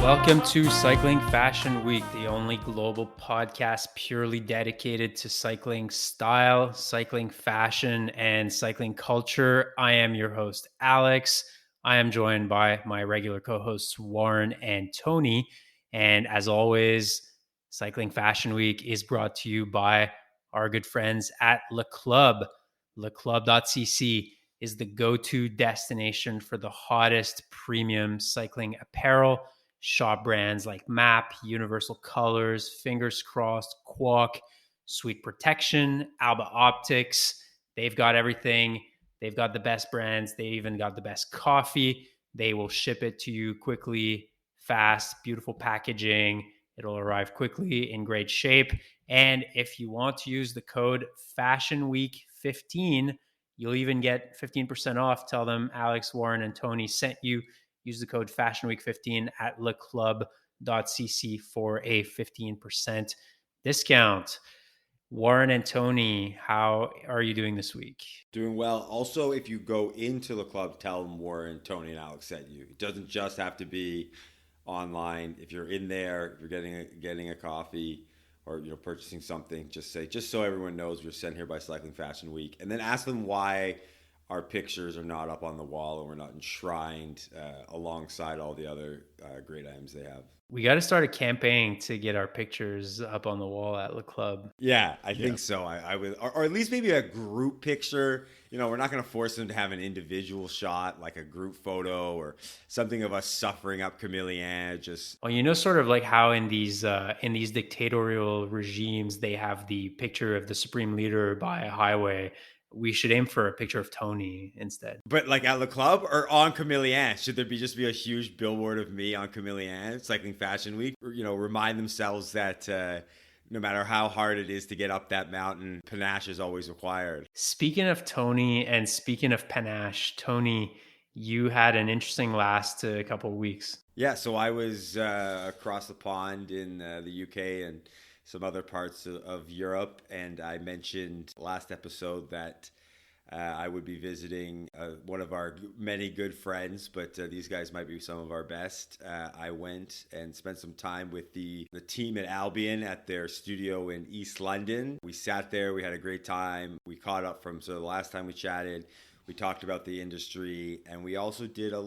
Welcome to Cycling Fashion Week, the only global podcast purely dedicated to cycling style, cycling fashion, and cycling culture. I am your host, Alex. I am joined by my regular co-hosts, Warren and Tony. And as always, Cycling Fashion Week is brought to you by our good friends at Le Club. LeClub.cc is the go-to destination for the hottest premium cycling apparel. Shop brands like MAP, Universal Colors, Fingers Crossed, Quack, Sweet Protection, Alba Optics. They've got everything. They've got the best brands. They even got the best coffee. They will ship it to you quickly, fast, beautiful packaging. It'll arrive quickly in great shape. And if you want to use the code FashionWeek15, you'll even get 15% off. Tell them Alex, Warren, and Tony sent you. Use the code FashionWeek15 at leclub.cc for a 15% discount. Warren and Tony, how are you doing this week? Doing well. Also, if you go into the club, tell them Warren, Tony, and Alex sent you. It doesn't just have to be online. If you're in there, if you're getting a coffee or purchasing something, just say, just so everyone knows we're sent here by Cycling Fashion Week, and then ask them why our pictures are not up on the wall and we're not enshrined alongside all the other great items they have. We got to start a campaign to get our pictures up on the wall at Le Club. Yeah, I think so. I would, or at least maybe a group picture. We're not going to force them to have an individual shot, like a group photo or something of us suffering up Camillien. Just sort of like how in these dictatorial regimes they have the picture of the supreme leader by a highway. We should aim for a picture of Tony instead. But like at Le Club or on Camillien? Should there just be a huge billboard of me on Camillien, Cycling Fashion Week? Or, remind themselves that no matter how hard it is to get up that mountain, panache is always required. Speaking of Tony and speaking of panache, Tony, you had an interesting last couple of weeks. Yeah, so I was across the pond in the UK and some other parts of Europe, and I mentioned last episode that I would be visiting one of our many good friends, but these guys might be some of our best. I went and spent some time with the team at Albion at their studio in East London. We sat there, we had a great time. We caught up from the last time we chatted. We talked about the industry, and we also did a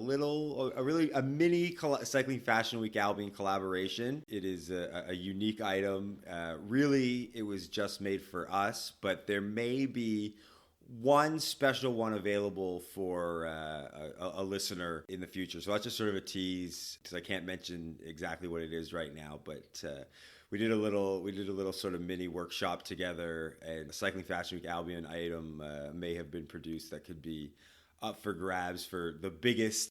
mini Cycling Fashion Week Albion collaboration. It is a unique item. Really, it was just made for us, but there may be one special one available for a listener in the future. So that's just sort of a tease because I can't mention exactly what it is right now, but we did a little sort of mini workshop together, and a Cycling Fashion Week Albion item may have been produced that could be up for grabs for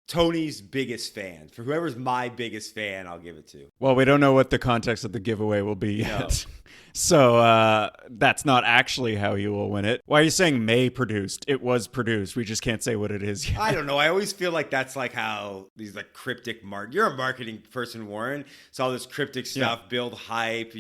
Tony's biggest fan. For whoever's my biggest fan, I'll give it to. Well, we don't know what the context of the giveaway will be yet. No. So that's not actually how you will win it. Why are you saying may produced? It was produced. We just can't say what it is yet. I don't know. I always feel like that's like how these like cryptic you're a marketing person, Warren. So all this cryptic stuff, build hype,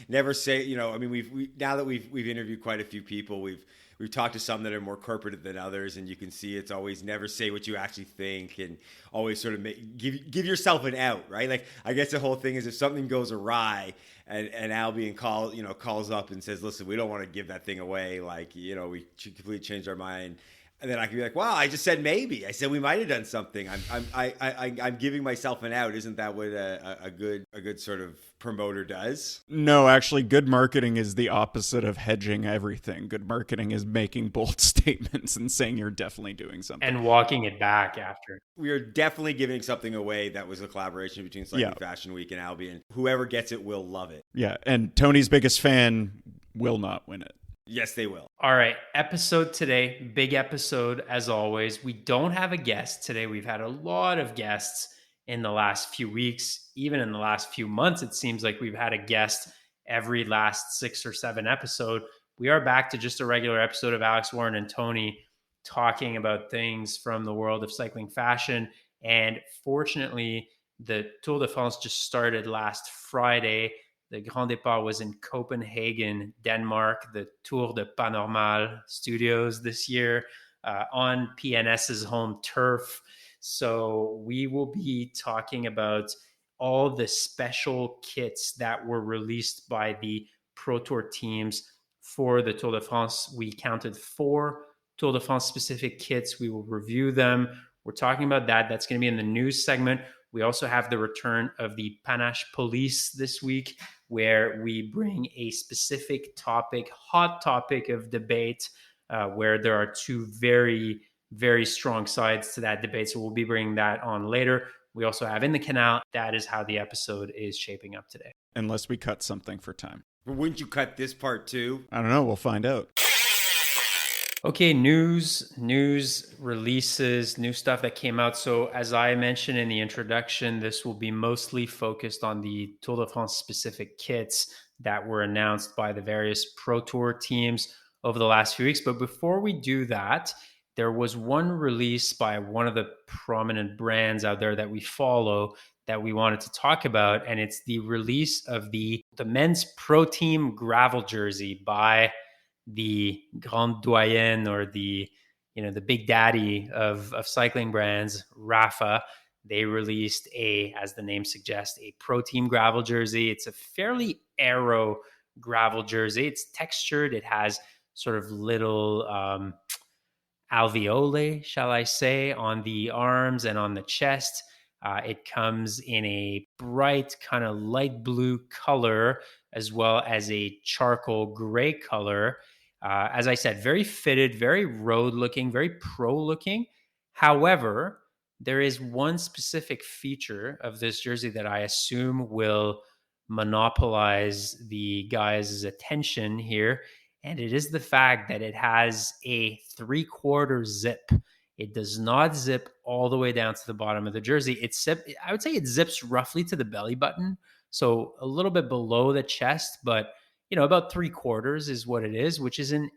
never say, I mean, we now that we've interviewed quite a few people, we've talked to some that are more corporate than others, and you can see it's always never say what you actually think, and always sort of give yourself an out, right? Like, I guess the whole thing is if something goes awry and Albion calls up and says, listen, we don't want to give that thing away. Like, we completely changed our mind. And then I can be like, wow, I just said maybe. I said we might have done something. I'm giving myself an out. Isn't that what a good sort of promoter does? No, actually, good marketing is the opposite of hedging everything. Good marketing is making bold statements and saying you're definitely doing something. And walking it back after. We are definitely giving something away that was a collaboration between Cycling Fashion Week and Albion. Whoever gets it will love it. Yeah, and Tony's biggest fan will not win it. Yes, they will. All right. Episode today. Big episode as always. We don't have a guest today. We've had a lot of guests in the last few weeks. Even in the last few months, it seems like we've had a guest every last 6 or 7 episode. We are back to just a regular episode of Alex, Warren, and Tony talking about things from the world of cycling fashion. And fortunately, the Tour de France just started last Friday. The Grand Départ was in Copenhagen, Denmark, the Tour de Panormal Studios this year on PNS's home turf. So we will be talking about all the special kits that were released by the Pro Tour teams for the Tour de France. We counted 4 Tour de France specific kits. We will review them. We're talking about that. That's going to be in the news segment. We also have the return of the Panache Police this week, where we bring a specific topic, hot topic of debate, where there are 2 very, very strong sides to that debate. So we'll be bringing that on later. We also have in the Canal. That is how the episode is shaping up today. Unless we cut something for time. But wouldn't you cut this part too? I don't know. We'll find out. Okay, news, releases, new stuff that came out. So as I mentioned in the introduction, this will be mostly focused on the Tour de France specific kits that were announced by the various Pro Tour teams over the last few weeks. But before we do that, there was one release by one of the prominent brands out there that we follow that we wanted to talk about. And it's the release of the men's Pro Team gravel jersey by the grand doyen, or the big daddy of cycling brands, Rapha. They released as the name suggests, a Pro Team gravel jersey. It's a fairly aero gravel jersey. It's textured. It has sort of little alveoli, shall I say, on the arms and on the chest. It comes in a bright kind of light blue color, as well as a charcoal gray color. As I said, very fitted, very road looking, very pro looking. However, there is one specific feature of this jersey that I assume will monopolize the guys' attention here. And it is the fact that it has a 3/4 zip. It does not zip all the way down to the bottom of the jersey. I would say it zips roughly to the belly button. So a little bit below the chest, but about 3/4 is what it is, which is a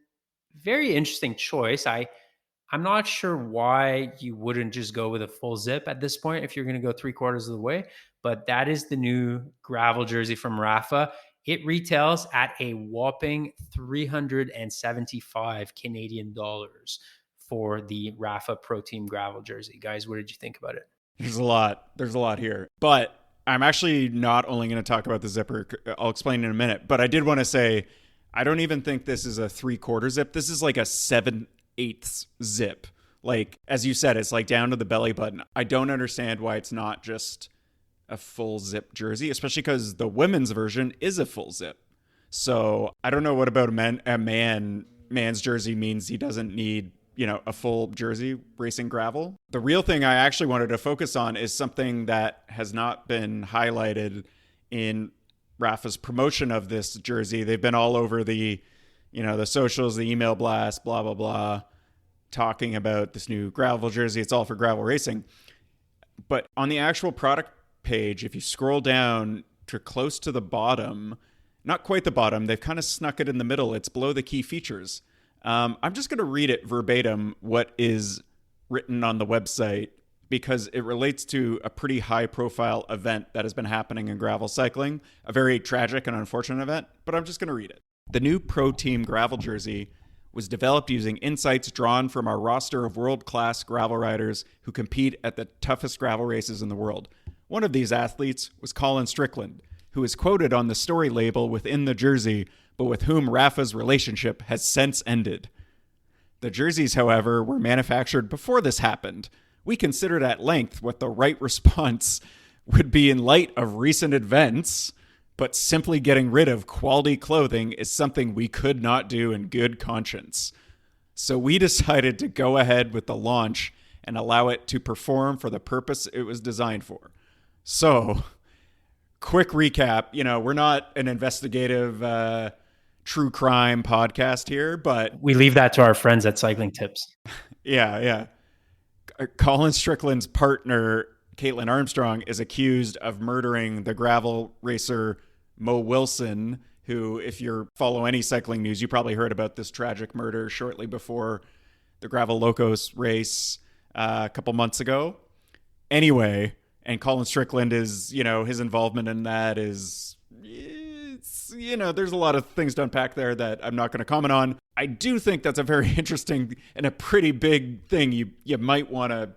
very interesting choice. I'm not sure why you wouldn't just go with a full zip at this point if you're going to go 3/4 of the way, but that is the new gravel jersey from Rapha. It retails at a whopping 375 Canadian dollars for the Rapha Pro Team gravel jersey. Guys, what did you think about it? There's a lot here, but I'm actually not only going to talk about the zipper. I'll explain in a minute, but I did want to say, I don't even think this is a 3/4 zip. This is like a 7/8 zip. Like, as you said, it's like down to the belly button. I don't understand why it's not just a full zip jersey, especially because the women's version is a full zip. So I don't know what about a man's jersey means he doesn't need a full jersey racing gravel. The real thing I actually wanted to focus on is something that has not been highlighted in Rapha's promotion of this jersey. They've been all over the socials, the email blast, blah, blah, blah, talking about this new gravel jersey. It's all for gravel racing. But on the actual product page, if you scroll down to close to the bottom, not quite the bottom, they've kind of snuck it in the middle. It's below the key features. I'm just going to read it verbatim, what is written on the website, because it relates to a pretty high-profile event that has been happening in gravel cycling, a very tragic and unfortunate event, but I'm just going to read it. The new Pro Team gravel jersey was developed using insights drawn from our roster of world-class gravel riders who compete at the toughest gravel races in the world. One of these athletes was Colin Strickland, who is quoted on the story label within the jersey, but with whom Rapha's relationship has since ended. The jerseys, however, were manufactured before this happened. We considered at length what the right response would be in light of recent events, but simply getting rid of quality clothing is something we could not do in good conscience. So we decided to go ahead with the launch and allow it to perform for the purpose it was designed for. So, quick recap, we're not an investigative true crime podcast here, but we leave that to our friends at Cycling Tips. Yeah. Colin Strickland's partner, Caitlin Armstrong, is accused of murdering the gravel racer Mo Wilson, who, if you follow any cycling news, you probably heard about this tragic murder shortly before the Gravel Locos race a couple months ago. Anyway, and Colin Strickland is, his involvement in that is... there's a lot of things to unpack there that I'm not going to comment on. I do think that's a very interesting and a pretty big thing you might want to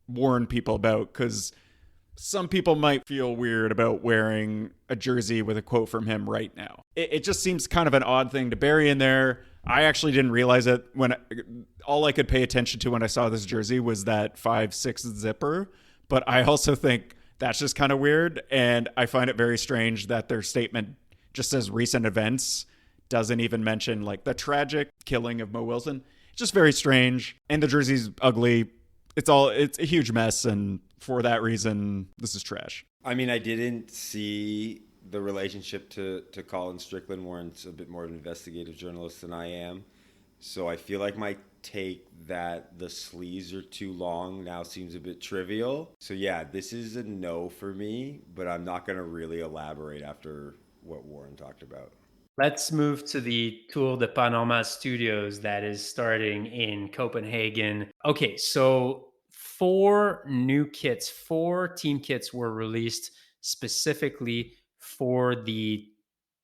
warn people about, because some people might feel weird about wearing a jersey with a quote from him right now. It just seems kind of an odd thing to bury in there. I actually didn't realize it when all I could pay attention to when I saw this jersey was that 5/6 zipper. But I also think that's just kind of weird. And I find it very strange that their statement just says recent events, doesn't even mention like the tragic killing of Mo Wilson. It's just very strange. And the jersey's ugly. It's a huge mess. And for that reason, this is trash. I mean, I didn't see the relationship to Colin Strickland. Warren's a bit more of an investigative journalist than I am. So I feel like my take that the sleeves are too long now seems a bit trivial. So yeah, this is a no for me, but I'm not going to really elaborate after what Warren talked about. Let's move to the Tour de Panama Studios that is starting in Copenhagen. Okay, so 4 team kits were released specifically for the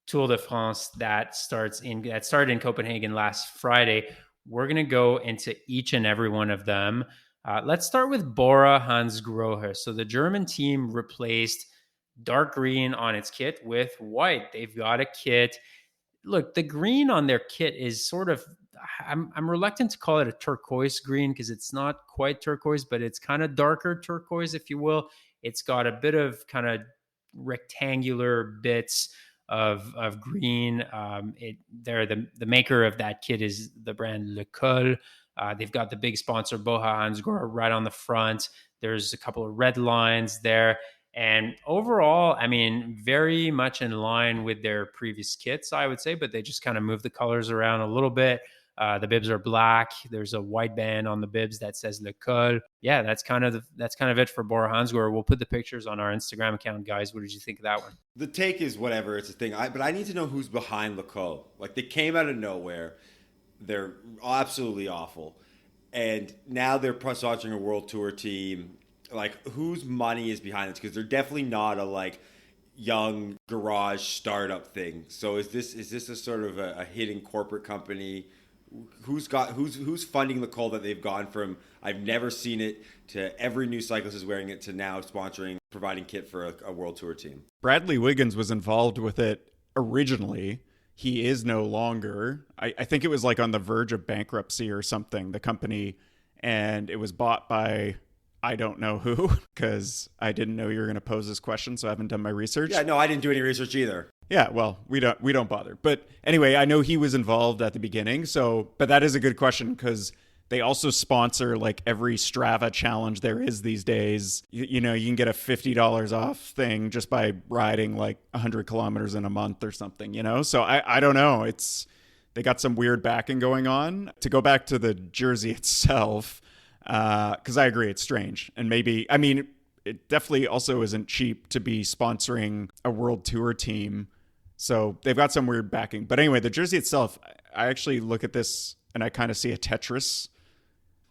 Tour de France that started in Copenhagen last Friday. We're going to go into each and every one of them. Let's start with Bora Hansgrohe. So the German team replaced dark green on its kit with white. They've got a kit. Look, the green on their kit is sort of, I'm reluctant to call it a turquoise green because it's not quite turquoise, but it's kind of darker turquoise, if you will. It's got a bit of kind of rectangular bits of green. The maker of that kit is the brand Le Col. They've got the big sponsor Bora Hansgrohe right on the front. There's a couple of red lines there. And overall, I mean, very much in line with their previous kits, I would say, but they just kind of moved the colors around a little bit. The bibs are black. There's a white band on the bibs that says Le Col. Yeah, that's kind of it for Bora Hansgrohe. We'll put the pictures on our Instagram account, guys. What did you think of that one? The take is whatever. It's a thing. But I need to know who's behind Le Col. Like, they came out of nowhere. They're absolutely awful. And now they're sponsoring a world tour team. Like, whose money is behind this? Because they're definitely not a like young garage startup thing. So is this a sort of a hidden corporate company? Who's funding the call that they've gone from I've never seen it to every new cyclist is wearing it to now providing kit for a world tour team? Bradley Wiggins was involved with it originally. He is no longer. I think it was like on the verge of bankruptcy or something, the company, and it was bought by I don't know who, because I didn't know you were going to pose this question, so I haven't done my research. Yeah, no, I didn't do any research either. Yeah, well, we don't bother. But anyway, I know he was involved at the beginning, but that is a good question because they also sponsor like every Strava challenge there is these days. You know, you can get a $50 off thing just by riding like 100 kilometers in a month or something, you know? So I don't know. They got some weird backing going on. To go back to the jersey itself, because I agree, it's strange. And maybe, I mean, it definitely also isn't cheap to be sponsoring a world tour team. So they've got some weird backing. But anyway, the jersey itself, I actually look at this and I kind of see a Tetris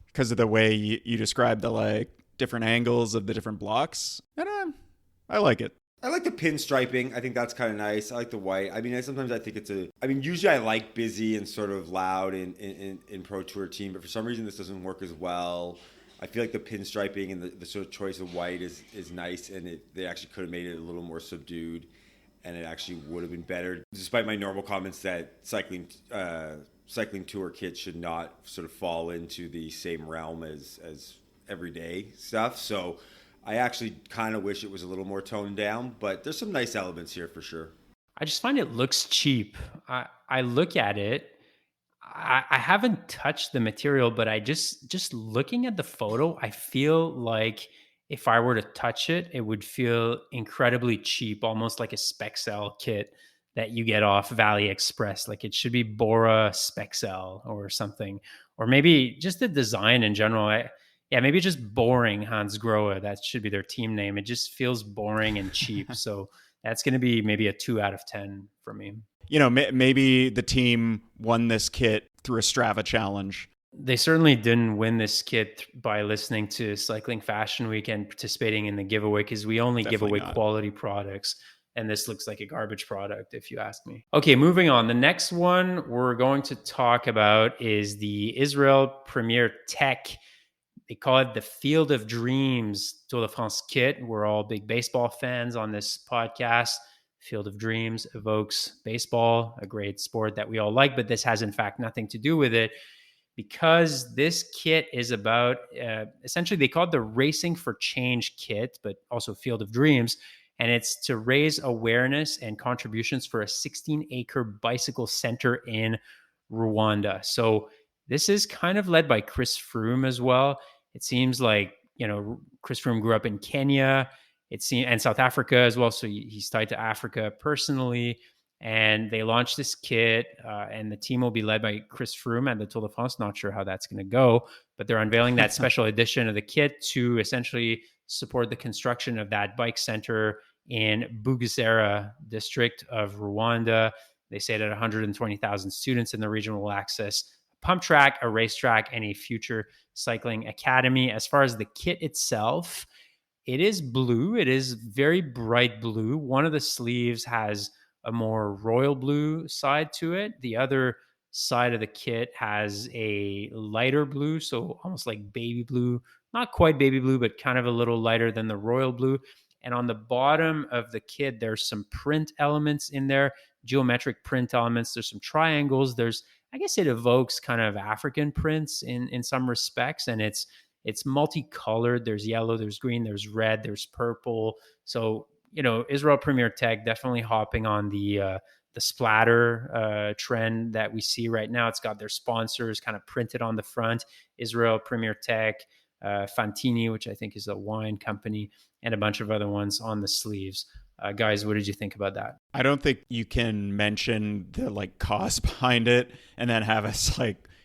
because of the way you describe the like different angles of the different blocks. And I like it. I like the pinstriping. I think that's kind of nice. I like the white. I mean, sometimes I think usually I like busy and sort of loud in Pro Tour team, but for some reason this doesn't work as well. I feel like the pinstriping and the sort of choice of white is nice, and they actually could have made it a little more subdued, and it actually would have been better. Despite my normal comments that cycling tour kits should not sort of fall into the same realm as everyday stuff. So I actually kind of wish it was a little more toned down, but there's some nice elements here for sure. I just find it looks cheap. I look at it. I haven't touched the material, but I just looking at the photo, I feel like if I were to touch it, it would feel incredibly cheap, almost like a Spexel kit that you get off Valley Express. Like it should be Bora Spexel or something, or maybe just the design in general. Maybe just boring Hansgrohe. That should be their team name. It just feels boring and cheap. So that's going to be maybe a 2 out of 10 for me. You know, maybe the team won this kit through a Strava challenge. They certainly didn't win this kit by listening to Cycling Fashion Week and participating in the giveaway, because we only give away quality products. And this looks like a garbage product, if you ask me. Okay, moving on. The next one we're going to talk about is the Israel Premier Tech They call it the Field of Dreams Tour de France kit. We're all big baseball fans on this podcast. Field of Dreams evokes baseball, a great sport that we all like, but this has in fact nothing to do with it, because this kit is about essentially, they call it the Racing for Change kit, but also Field of Dreams. And it's to raise awareness and contributions for a 16-acre bicycle center in Rwanda. So this is kind of led by Chris Froome as well. It seems like, Chris Froome grew up in Kenya, and South Africa as well. So he's tied to Africa personally. And they launched this kit, and the team will be led by Chris Froome at the Tour de France. Not sure how that's going to go, but they're unveiling that special edition of the kit to essentially support the construction of that bike center in Bugesera district of Rwanda. They say that 120,000 students in the region will access a pump track, a racetrack, and a future cycling academy. As far as the kit itself, it is blue. It is very bright blue. One of the sleeves has a more royal blue side to it. The other side of the kit has a lighter blue, so almost like baby blue, not quite baby blue, but kind of a little lighter than the royal blue. And on the bottom of the kit, there's some print elements in there, geometric print elements. There's some triangles. I guess it evokes kind of African prints in some respects, and it's multicolored. There's yellow, there's green, there's red, there's purple. So, Israel Premier Tech definitely hopping on the splatter trend that we see right now. It's got their sponsors kind of printed on the front: Israel Premier Tech, Fantini, which I think is a wine company, and a bunch of other ones on the sleeves. Guys, what did you think about that? I don't think you can mention the cost behind it and then have us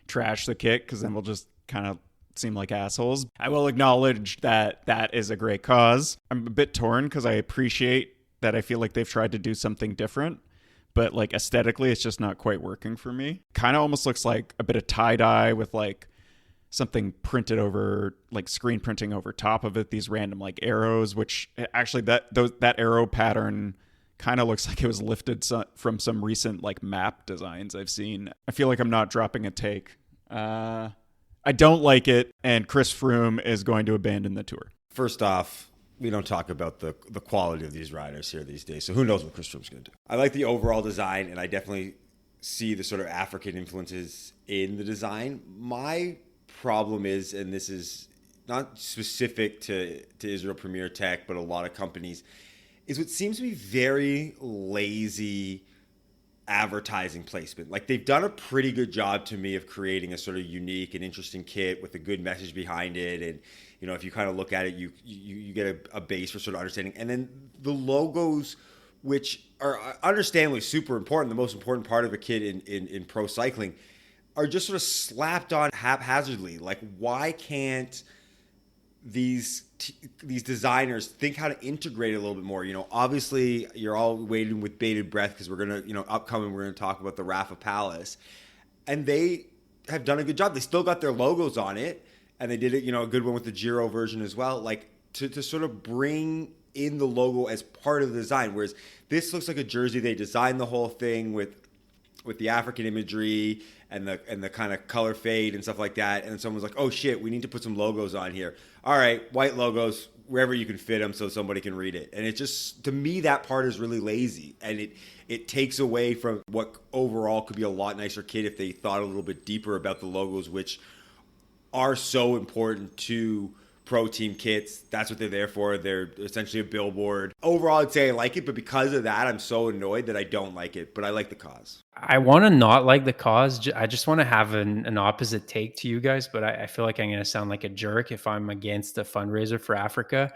trash the kit, because then we'll just kind of seem like assholes. I will acknowledge that is a great cause. I'm a bit torn because I appreciate that. I feel like they've tried to do something different, but aesthetically it's just not quite working for me. Kind of almost looks like a bit of tie-dye with something printed over, screen printing over top of it, these random arrows, which actually that arrow pattern kind of looks like it was lifted from some recent map designs I've seen. I feel like I'm not dropping a take. I don't like it, and Chris Froome is going to abandon the tour. First off, we don't talk about the quality of these riders here these days, so who knows what Chris Froome's going to do. I like the overall design, and I definitely see the sort of African influences in the design. My problem is, and this is not specific to Israel Premier Tech, but a lot of companies, is what seems to be very lazy advertising placement. They've done a pretty good job to me of creating a sort of unique and interesting kit with a good message behind it. And, if you kind of look at it, you get a base for sort of understanding. And then the logos, which are understandably super important, the most important part of a kit in pro cycling, are just sort of slapped on haphazardly. Why can't these designers think how to integrate it a little bit more? Obviously you're all waiting with bated breath because we're going to, upcoming, we're going to talk about the Rapha Palace, and they have done a good job. They still got their logos on it, and they did it, a good one with the Giro version as well, to sort of bring in the logo as part of the design. Whereas this looks like a jersey. They designed the whole thing with the African imagery and the kind of color fade and stuff like that. And someone's like, oh shit, we need to put some logos on here. All right, white logos, wherever you can fit them so somebody can read it. And it just, to me, that part is really lazy. And it takes away from what overall could be a lot nicer kit if they thought a little bit deeper about the logos, which are so important to pro team kits. That's what they're there for. They're essentially a billboard. Overall, I'd say I like it, but because of that, I'm so annoyed that I don't like it. But I like the cause. I want to not like the cause. I just want to have an opposite take to you guys, but I feel like I'm going to sound like a jerk if I'm against a fundraiser for Africa.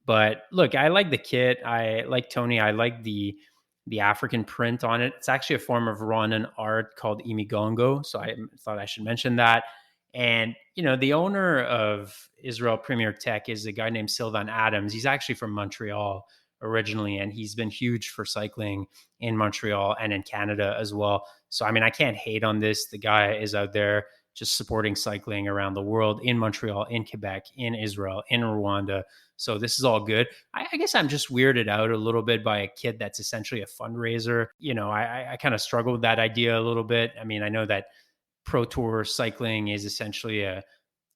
But look, I like the kit. I like Tony. I like the African print on it. It's actually a form of Rwandan art called imigongo. So I thought I should mention that. And, the owner of Israel Premier Tech is a guy named Sylvain Adams. He's actually from Montreal originally, and he's been huge for cycling in Montreal and in Canada as well. So, I can't hate on this. The guy is out there just supporting cycling around the world, in Montreal, in Quebec, in Israel, in Rwanda. So this is all good. I guess I'm just weirded out a little bit by a kid that's essentially a fundraiser. I kind of struggle with that idea a little bit. I know that Pro Tour cycling is essentially a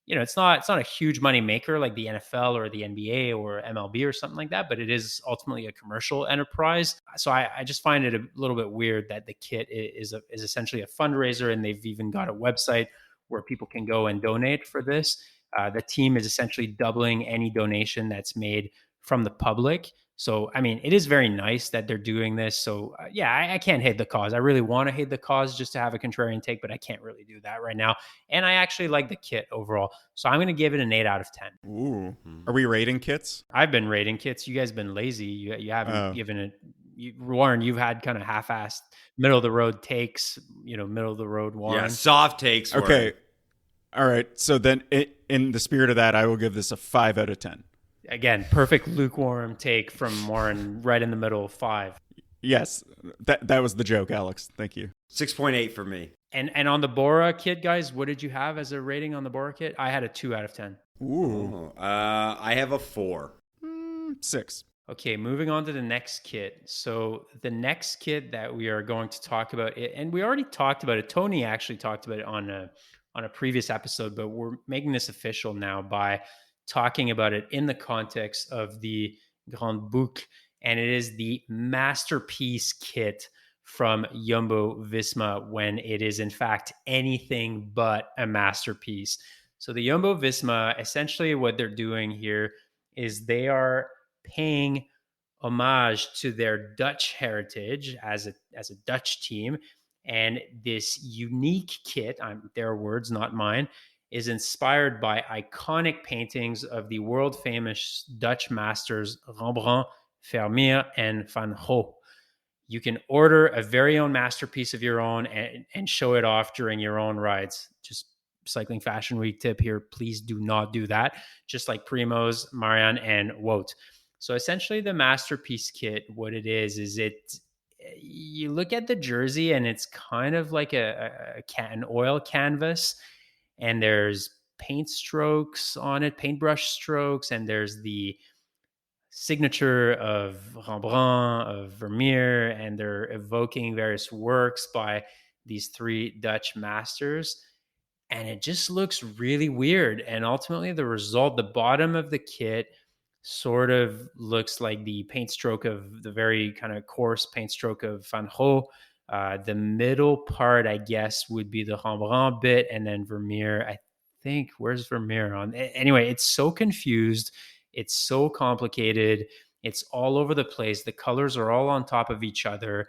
it's not a huge money maker like the NFL or the NBA or MLB or something like that, but it is ultimately a commercial enterprise. So I just find it a little bit weird that the kit is essentially a fundraiser, and they've even got a website where people can go and donate for this. The team is essentially doubling any donation that's made from the public. So, I mean, it is very nice that they're doing this. So, yeah, I can't hate the cause. I really want to hate the cause just to have a contrarian take, but I can't really do that right now. And I actually like the kit overall. So, I'm going to give it an 8 out of 10. Ooh. Are we rating kits? I've been rating kits. You guys been lazy. You haven't given it. Warren, you've had kind of half-assed, middle of the road takes. Middle of the road Warren. Yeah, soft takes. Warren. Okay. All right. So then, in the spirit of that, I will give this a 5 out of 10. Again, perfect lukewarm take from Warren, right in the middle, 5. Yes, that was the joke, Alex. Thank you. 6.8 for me. And on the Bora kit, guys, what did you have as a rating on the Bora kit? I had a 2 out of 10. Ooh. I have a 4. 6. Okay, moving on to the next kit. So the next kit that we are going to talk about, and we already talked about it. Tony actually talked about it on a previous episode, but we're making this official now by talking about it in the context of the Grande Boucle, and it is the masterpiece kit from Jumbo Visma, when it is in fact anything but a masterpiece. So the Jumbo Visma, essentially what they're doing here is they are paying homage to their Dutch heritage as a Dutch team, and this unique kit, their words, not mine, is inspired by iconic paintings of the world famous Dutch masters Rembrandt, Vermeer, and Van Gogh. You can order a very own masterpiece of your own and show it off during your own rides. Just Cycling Fashion Week tip here. Please do not do that. Just like Primoz, Marianne, and Wout. So essentially the masterpiece kit, what it is you look at the jersey and it's kind of like an oil canvas, and there's paint strokes on it, paintbrush strokes, and there's the signature of Rembrandt, of Vermeer, and they're evoking various works by these 3 Dutch masters. And it just looks really weird. And ultimately the result, the bottom of the kit sort of looks like the paint stroke of the very kind of coarse paint stroke of Van Gogh. The middle part, I guess, would be the Rembrandt bit, and then Vermeer. I think, where's Vermeer on? Anyway, it's so confused. It's so complicated. It's all over the place. The colors are all on top of each other.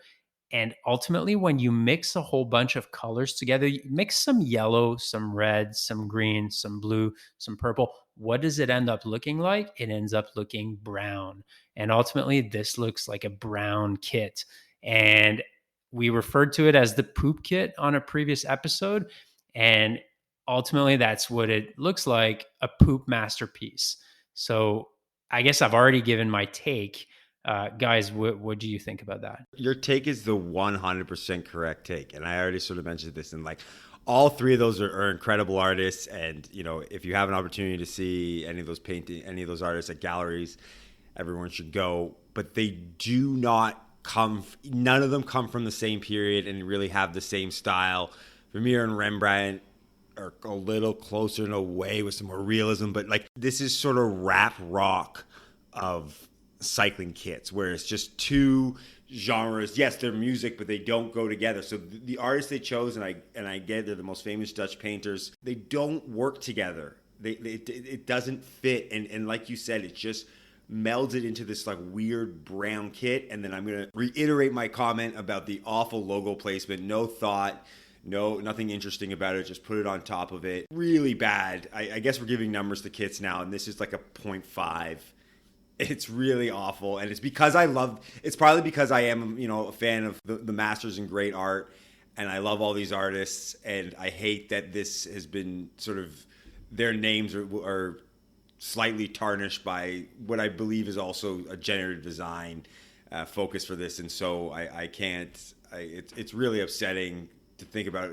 And ultimately, when you mix a whole bunch of colors together, you mix some yellow, some red, some green, some blue, some purple. What does it end up looking like? It ends up looking brown. And ultimately, this looks like a brown kit. And we referred to it as the poop kit on a previous episode. And ultimately, that's what it looks like, a poop masterpiece. So I guess I've already given my take. Guys, what do you think about that? Your take is the 100% correct take. And I already sort of mentioned this, and like all 3 of those are incredible artists. And, if you have an opportunity to see any of those artists at galleries, everyone should go. But they do not none of them come from the same period and really have the same style. Vermeer and Rembrandt are a little closer in a way with some more realism, but like this is sort of rap rock of cycling kits, where it's just 2 genres. Yes, they're music, but they don't go together. So the artists they chose, and I get they're the most famous Dutch painters, they don't work together. It doesn't fit, and like you said, it just melded into this like weird brown kit. And then I'm gonna reiterate my comment about the awful logo placement. No thought. No, nothing interesting about it. Just put it on top of it. Really bad. I guess we're giving numbers to kits now, and this is like a 0.5. It's really awful, and it's probably because I am, a fan of the masters and great art, and I love all these artists, and I hate that this has been sort of, their names are slightly tarnished by what I believe is also a generative design focus for this, and so I can't. It's really upsetting to think about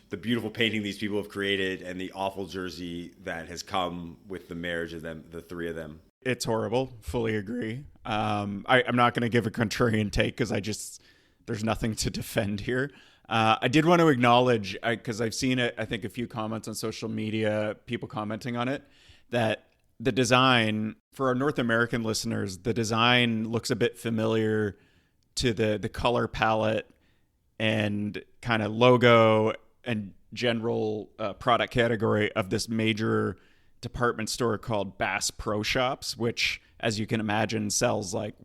the beautiful painting these people have created and the awful jersey that has come with the marriage of them, the 3 of them. It's horrible. Fully agree. I'm not going to give a contrarian take because there's nothing to defend here. I did want to acknowledge, because I've seen it, I think a few comments on social media, people commenting on it, that the design, for our North American listeners, the design looks a bit familiar to the color palette and kind of logo and general product category of this major department store called Bass Pro Shops, which, as you can imagine, sells like,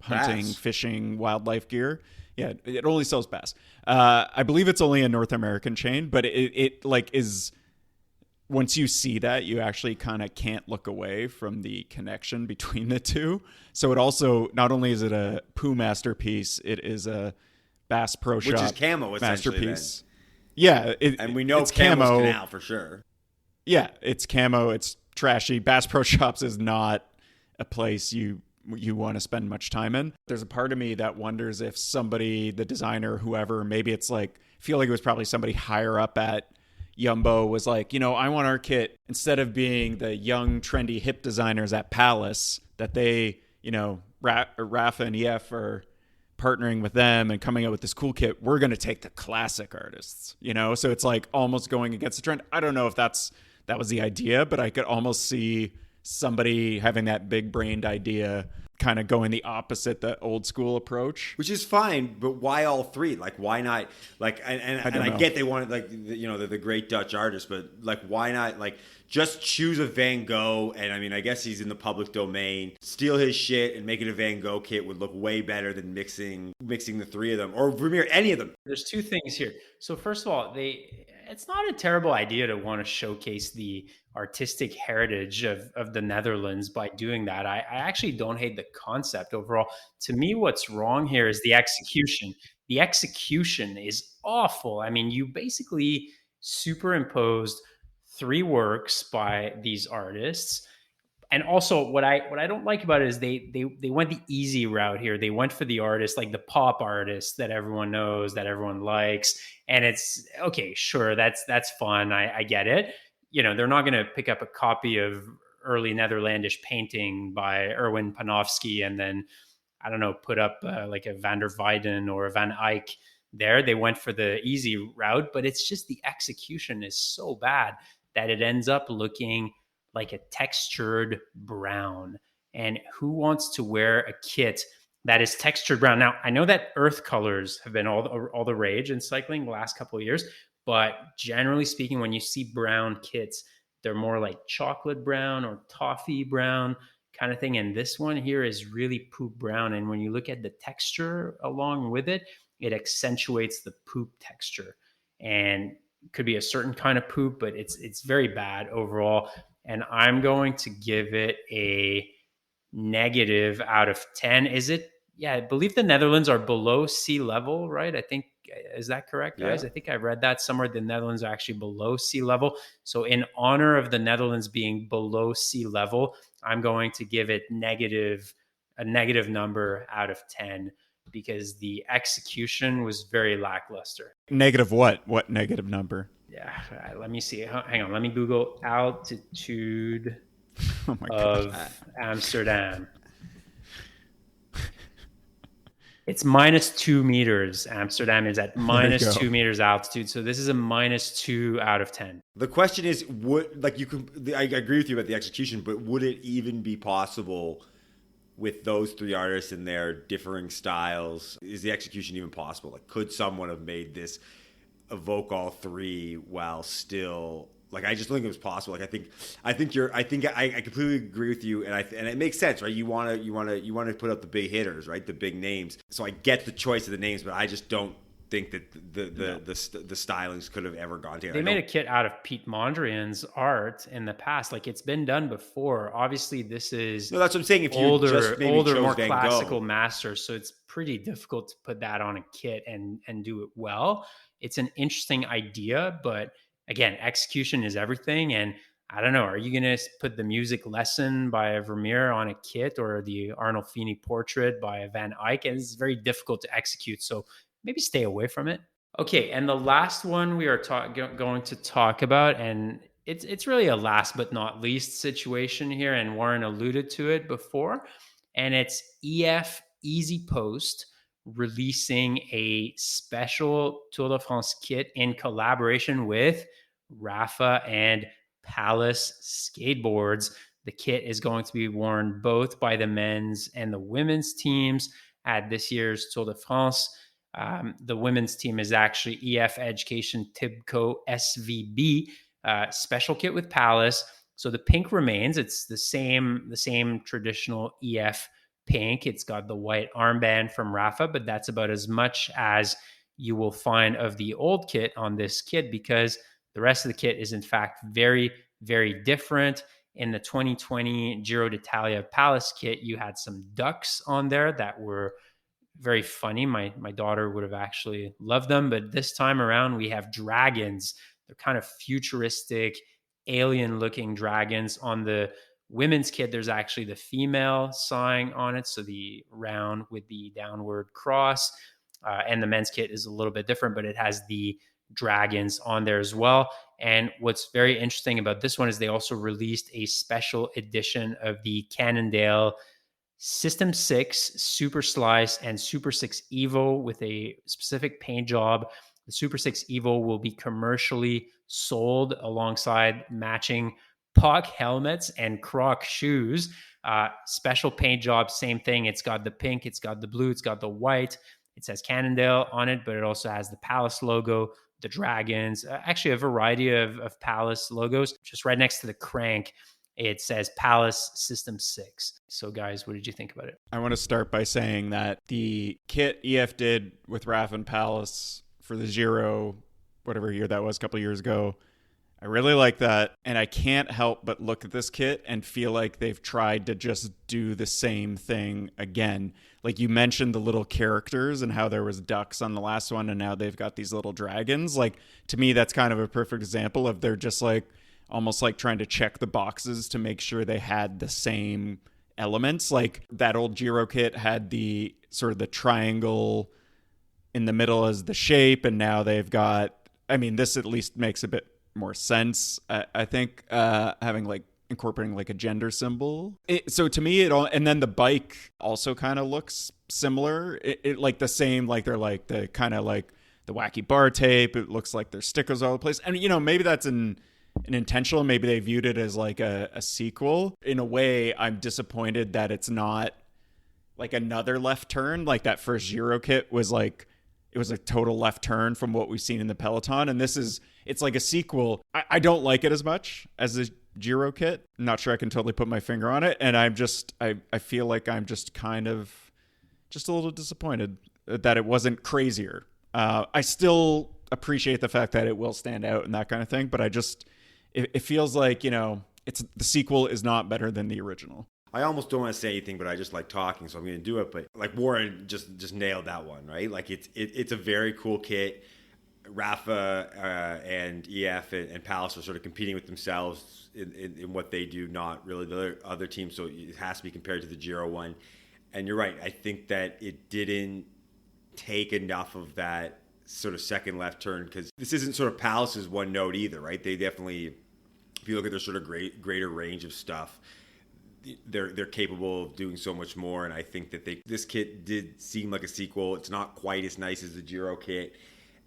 hunting, Bass. fishing, wildlife gear. Yeah, it only sells bass. I believe it's only a North American chain, but it like is, once you see that, you actually kind of can't look away from the connection between the two. So it also, not only is it a Pooh masterpiece, it is a Bass Pro Shop, which is camo essentially. Masterpiece. Then. Yeah, and we know it's camo's camo. Canal for sure. Yeah, it's camo. It's trashy. Bass Pro Shops is not a place you want to spend much time in. There's a part of me that wonders if somebody, the designer, whoever, maybe it's like, I feel like it was probably somebody higher up at Yumbo was like, I want our kit, instead of being the young, trendy, hip designers at Palace, that they, Rapha and EF are partnering with them and coming out with this cool kit. We're going to take the classic artists, So it's like almost going against the trend. I don't know if that was the idea, but I could almost see somebody having that big brained idea kind of going the opposite, the old school approach, which is fine. But why all three? Like, why not? Like, I get they wanted, like, they're the great Dutch artist, but like, why not? Like, just choose a Van Gogh, and I mean, I guess he's in the public domain. Steal his shit and make it a Van Gogh kit would look way better than mixing the three of them, or Vermeer, any of them. There's two things here. So first of all, it's not a terrible idea to want to showcase the artistic heritage of the Netherlands by doing that. I actually don't hate the concept overall. To me, what's wrong here is the execution. The execution is awful. I mean, you basically superimposed three works by these artists. And also what I don't like about it is they went the easy route here. They went for the artist, like the pop artist that everyone knows, that everyone likes. And it's okay, sure, that's fun. I get it. They're not going to pick up a copy of early Netherlandish painting by Erwin Panofsky and then, I don't know, put up like a Van der Weyden or a Van Eyck there. They went for the easy route, but it's just the execution is so bad that it ends up looking like a textured brown. And who wants to wear a kit that is textured brown? Now, I know that earth colors have been all the rage in cycling the last couple of years, but generally speaking, when you see brown kits, they're more like chocolate brown or toffee brown kind of thing. And this one here is really poop brown. And when you look at the texture along with it, it accentuates the poop texture. And it could be a certain kind of poop, but it's very bad overall. And I'm going to give it a negative out of 10. Is it? Yeah, I believe the Netherlands are below sea level, right? I think, is that correct, guys? Yeah. I think I read that somewhere. The Netherlands are actually below sea level. So in honor of the Netherlands being below sea level, I'm going to give it a negative number out of 10 because the execution was very lackluster. Negative what? What negative number? Yeah, let me see. Hang on. Let me Google altitude of Amsterdam. It's -2 meters. Amsterdam is at -2 meters altitude. So this is a -2 out of 10. The question is, I agree with you about the execution, but would it even be possible with those three artists and their differing styles? Is the execution even possible? Like, could someone have made this evoke all three while still, like, I just don't think it was possible. Like, I completely agree with you, and it makes sense, right? You want to put up the big hitters, right? The big names. So I get the choice of the names, but I just don't think that the stylings could have ever gone together. They made a kit out of Piet Mondrian's art in the past. Like, it's been done before. Obviously, this is that's what I'm saying. If you older, more Van classical Gogh. masters, so it's pretty difficult to put that on a kit and do it well. It's an interesting idea, but again, execution is everything. And I don't know, are you going to put the music lesson by Vermeer on a kit or the Arnolfini portrait by Van Eyck? And it's very difficult to execute. So maybe stay away from it. Okay. And the last one we are going to talk about, and it's really a last but not least situation here. And Warren alluded to it before, and it's EF Easy Post releasing a special Tour de France kit in collaboration with Rapha and Palace Skateboards. The kit is going to be worn both by the men's and the women's teams at this year's Tour de France. The women's team is actually EF Education Tibco SVB special kit with Palace. So the pink remains. It's the same traditional EF pink. It's got the white armband from Rapha, but that's about as much as you will find of the old kit on this kit, because the rest of the kit is in fact very, very different. In the 2020 Giro d'Italia Palace kit, you had some ducks on there that were very funny. My daughter would have actually loved them, but this time around we have dragons. They're kind of futuristic, alien-looking dragons. On the women's kit, there's actually the female sign on it, so the round with the downward cross. And the men's kit is a little bit different, but it has the dragons on there as well. And what's very interesting about this one is they also released a special edition of the Cannondale System 6 Super Slice and Super 6 Evo with a specific paint job. The Super 6 Evo will be commercially sold alongside matching POC helmets and Croc shoes. Special paint job, same thing. It's got the pink, it's got the blue, it's got the white. It says Cannondale on it, but it also has the Palace logo, the dragons, actually a variety of Palace logos. Just right next to the crank, it says Palace System 6. So guys, what did you think about it? I want to start by saying that the kit EF did with Rapha and Palace for the Giro, whatever year that was, a couple of years ago, I really like that. And I can't help but look at this kit and feel like they've tried to just do the same thing again. Like you mentioned the little characters and how there was ducks on the last one and now they've got these little dragons. Like to me, that's kind of a perfect example of they're just like almost like trying to check the boxes to make sure they had the same elements. Like that old Giro kit had the sort of the triangle in the middle as the shape, and now they've got, I mean, this at least makes a bit more sense, I think, having like incorporating like a gender symbol. So to me it all, and then the bike also kind of looks similar. It like the same, like they're like the kind of like the wacky bar tape. It looks like there's stickers all over the place, and you know, maybe that's an intentional, maybe they viewed it as like a sequel. In a way, I'm disappointed that it's not like another left turn. Like that first Giro kit was like, it was a total left turn from what we've seen in the Peloton. And this is, it's like a sequel. I don't like it as much as the Giro kit. I'm not sure I can totally put my finger on it. And I'm just, I feel like I'm just kind of just a little disappointed that it wasn't crazier. I still appreciate the fact that it will stand out and that kind of thing. But I just, it feels like, you know, it's the sequel is not better than the original. I almost don't want to say anything, but I just like talking, so I'm going to do it. But like Warren just nailed that one, right? Like it's a very cool kit. Rapha and EF and Palace are sort of competing with themselves in what they do, not really the other teams. So it has to be compared to the Giro one. And you're right. I think that it didn't take enough of that sort of second left turn, because this isn't sort of Palace's one note either, right? They definitely, if you look at their sort of greater range of stuff, they're capable of doing so much more. And I think that this kit did seem like a sequel. It's not quite as nice as the Giro kit,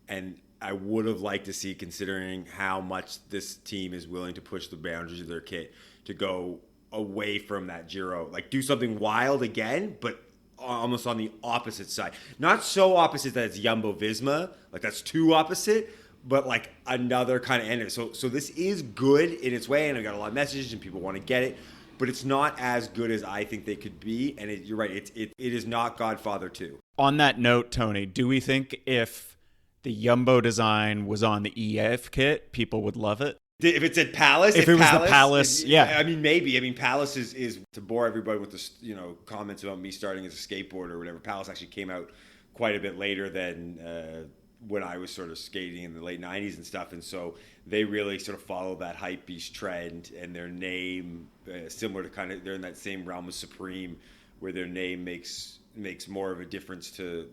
and I would have liked to see, considering how much this team is willing to push the boundaries of their kit, to go away from that Giro, like do something wild again, but almost on the opposite side. Not so opposite that it's Jumbo Visma, like that's too opposite, but like another kind of end. So this is good in its way, and I got a lot of messages and people want to get it, but it's not as good as I think they could be. And you're right, it is not Godfather 2. On that note, Tony, do we think if the Jumbo design was on the EF kit, people would love it? If it said Palace, if it was the Palace, yeah. I mean, maybe. I mean, Palace is to bore everybody with the comments about me starting as a skateboarder or whatever. Palace actually came out quite a bit later than when I was sort of skating in the late 90s and stuff, and so they really sort of follow that hype beast trend, and their name similar to kind of, they're in that same realm of Supreme, where their name makes more of a difference to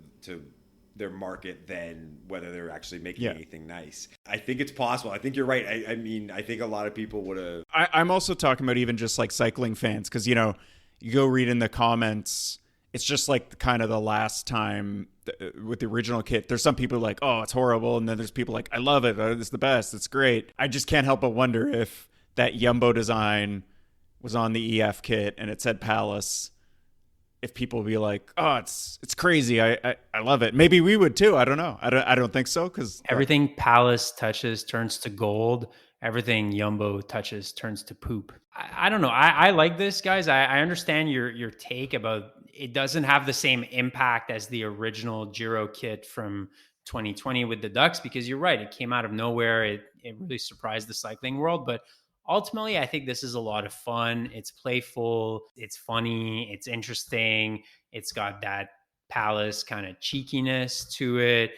their market than whether they're actually making anything nice. I think it's possible. I think you're right. I mean, I think a lot of people would have. I'm also talking about even just like cycling fans, because, you know, you go read in the comments it's just like kind of the last time with the original kit. There's some people like, oh, it's horrible. And then there's people like, I love it. It's the best. It's great. I just can't help but wonder if that Jumbo design was on the EF kit and it said Palace, if people would be like, oh, it's crazy. I love it. Maybe we would too. I don't know. I don't think so. Because everything Palace touches turns to gold. Everything Jumbo touches turns to poop. I don't know. I like this, guys. I understand your take about it doesn't have the same impact as the original Giro kit from 2020 with the Ducks, because you're right. It came out of nowhere. It really surprised the cycling world. But ultimately, I think this is a lot of fun. It's playful. It's funny. It's interesting. It's got that Palace kind of cheekiness to it.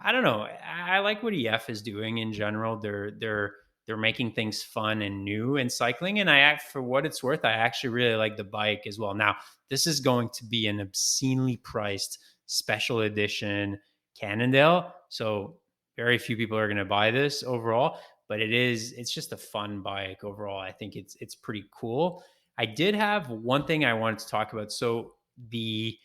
I don't know. I like what EF is doing in general. They're making things fun and new in cycling. And for what it's worth, I actually really like the bike as well. Now, this is going to be an obscenely priced special edition Cannondale. So very few people are going to buy this overall, but it's just a fun bike overall. I think it's pretty cool. I did have one thing I wanted to talk about. So the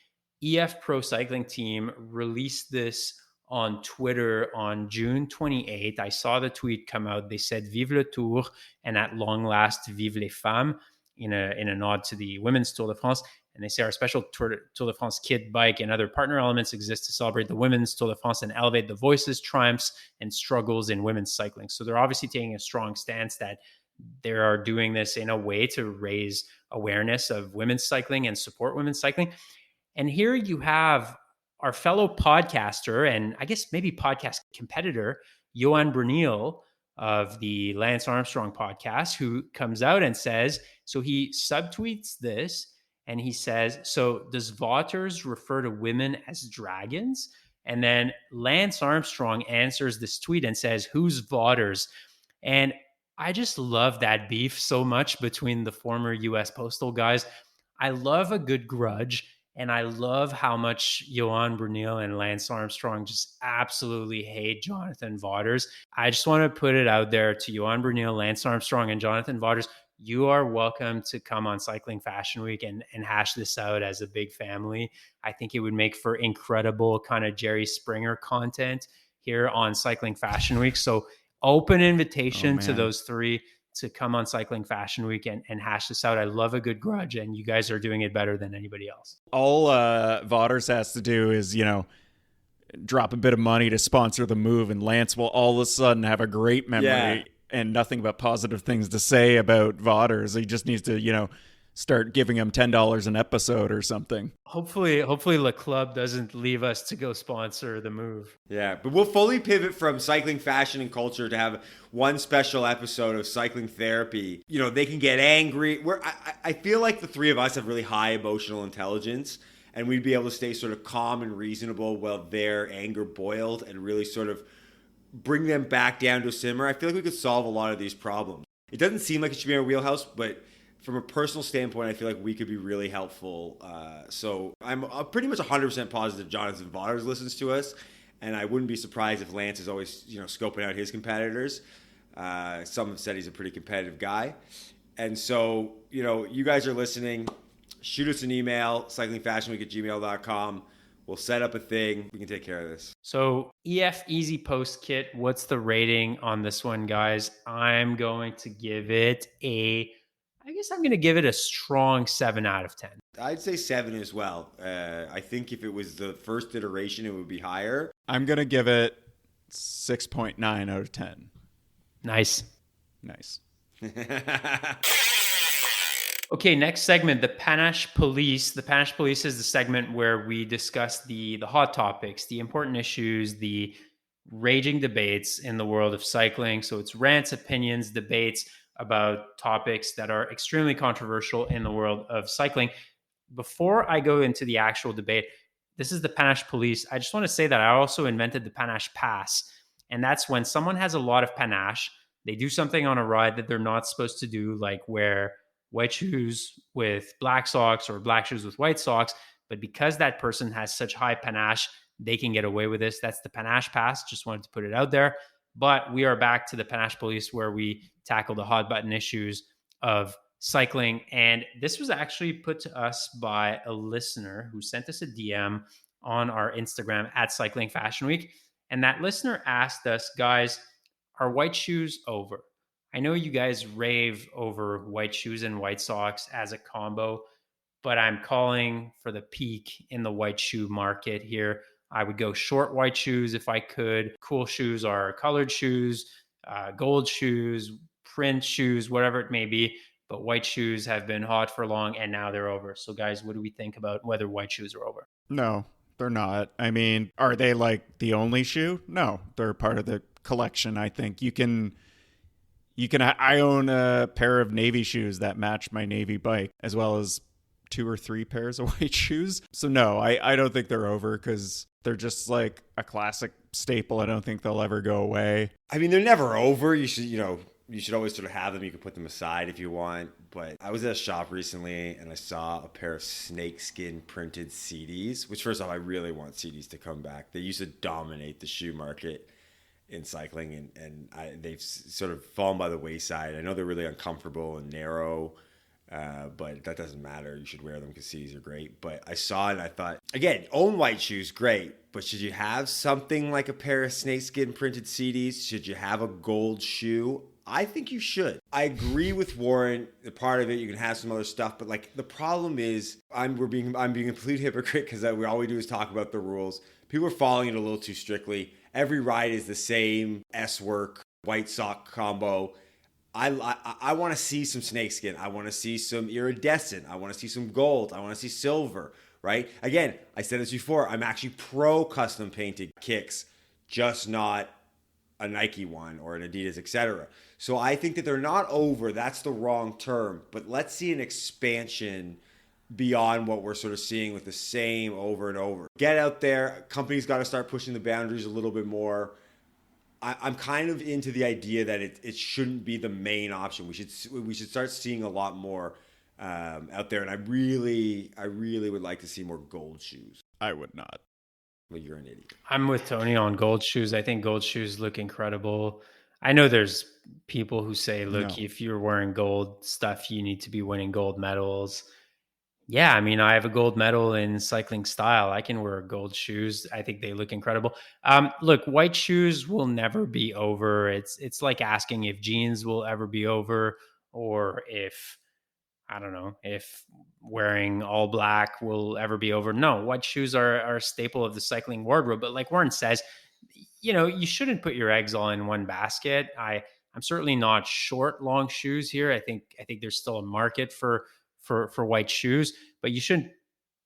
EF Pro Cycling team released this on Twitter on June 28th. I saw the tweet come out. They said, Vive le Tour, and at long last, Vive les femmes, in a nod to the Women's Tour de France. And they say our special Tour de France kit, bike, and other partner elements exist to celebrate the Women's Tour de France and elevate the voices, triumphs, and struggles in women's cycling. So they're obviously taking a strong stance that they are doing this in a way to raise awareness of women's cycling and support women's cycling. And here you have our fellow podcaster, and I guess maybe podcast competitor, Johan Bruneel of the Lance Armstrong podcast, who comes out and says, so he subtweets this, and he says, so does Vaughters refer to women as dragons? And then Lance Armstrong answers this tweet and says, who's Vaughters? And I just love that beef so much between the former US Postal guys. I love a good grudge. And I love how much Johan Bruneel and Lance Armstrong just absolutely hate Jonathan Vaughters. I just want to put it out there to Johan Bruneel, Lance Armstrong, and Jonathan Vaughters. You are welcome to come on Cycling Fashion Week and hash this out as a big family. I think it would make for incredible kind of Jerry Springer content here on Cycling Fashion Week. So open invitation to those three to come on Cycling Fashion Week and hash this out. I love a good grudge, and you guys are doing it better than anybody else. All Vaughters has to do is, drop a bit of money to sponsor the move, and Lance will all of a sudden have a great memory and nothing but positive things to say about Vaughters. He just needs to, start giving him $10 an episode or something. Hopefully Le Club doesn't leave us to go sponsor the move. Yeah, but we'll fully pivot from cycling fashion and culture to have one special episode of cycling therapy. They can get angry. I feel like the three of us have really high emotional intelligence, and we'd be able to stay sort of calm and reasonable while their anger boiled and really sort of bring them back down to a simmer. I feel like we could solve a lot of these problems. It doesn't seem like it should be our wheelhouse, but from a personal standpoint, I feel like we could be really helpful. So I'm pretty much 100% positive Jonathan Vaughters listens to us, and I wouldn't be surprised if Lance is always, scoping out his competitors. Some have said he's a pretty competitive guy. And so, you guys are listening. Shoot us an email, cyclingfashionweek@gmail.com. We'll set up a thing. We can take care of this. So EF Easy Post Kit, what's the rating on this one, guys? I'm going to give it a strong 7 out of 10. I'd say 7 as well. I think if it was the first iteration, it would be higher. I'm going to give it 6.9 out of 10. Nice. Okay, next segment, the Panache Police. The Panache Police is the segment where we discuss the hot topics, the important issues, the raging debates in the world of cycling. So it's rants, opinions, debates about topics that are extremely controversial in the world of cycling. Before I go into the actual debate, this is the Panache Police. I just want to say that I also invented the Panache Pass. And that's when someone has a lot of panache, they do something on a ride that they're not supposed to do, like wear white shoes with black socks or black shoes with white socks. But because that person has such high panache, they can get away with this. That's the Panache Pass. Just wanted to put it out there. But we are back to the Panache Police, where we tackle the hot button issues of cycling. And this was actually put to us by a listener who sent us a DM on our Instagram at Cycling Fashion Week. And that listener asked us, guys, are white shoes over? I know you guys rave over white shoes and white socks as a combo, but I'm calling for the peak in the white shoe market here. I would go short white shoes if I could. Cool shoes are colored shoes, gold shoes, print shoes, whatever it may be. But white shoes have been hot for long and now they're over. So, guys, what do we think about whether white shoes are over? No, they're not. I mean, are they like the only shoe? No, they're part of the collection. I think I own a pair of Navy shoes that match my Navy bike, as well as 2 or 3 pairs of white shoes. So no, I don't think they're over because they're just like a classic staple. I don't think they'll ever go away. I mean, they're never over. You should always sort of have them. You can put them aside if you want. But I was at a shop recently and I saw a pair of snakeskin printed CDs, which first off, I really want CDs to come back. They used to dominate the shoe market in cycling, and they've sort of fallen by the wayside. I know they're really uncomfortable and narrow, but that doesn't matter. You should wear them because CDs are great. But I saw it and I thought, again, own white shoes, great. But should you have something like a pair of snakeskin printed CDs? Should you have a gold shoe? I think you should. I agree with Warren. The part of it, you can have some other stuff, but like the problem is, I'm being a complete hypocrite because all we do is talk about the rules. People are following it a little too strictly. Every ride is the same S-work white sock combo. I want to see some snakeskin. I want to see some iridescent. I want to see some gold. I want to see silver, right? Again, I said this before. I'm actually pro custom painted kicks, just not a Nike one or an Adidas, etc. So I think that they're not over. That's the wrong term. But let's see an expansion beyond what we're sort of seeing with the same over and over. Get out there. Companies got to start pushing the boundaries a little bit more. I'm kind of into the idea that it shouldn't be the main option. We should start seeing a lot more out there. And I really would like to see more gold shoes. I would not. Well, you're an idiot. I'm with Tony on gold shoes. I think gold shoes look incredible. I know there's people who say, look, if you're wearing gold stuff, you need to be winning gold medals. Yeah, I mean, I have a gold medal in cycling style. I can wear gold shoes. I think they look incredible. Look, white shoes will never be over. It's like asking if jeans will ever be over, or if, I don't know, if wearing all black will ever be over. No, white shoes are a staple of the cycling wardrobe. But like Warren says, you shouldn't put your eggs all in one basket. I'm certainly not short long shoes here. I think there's still a market for white shoes, but you shouldn't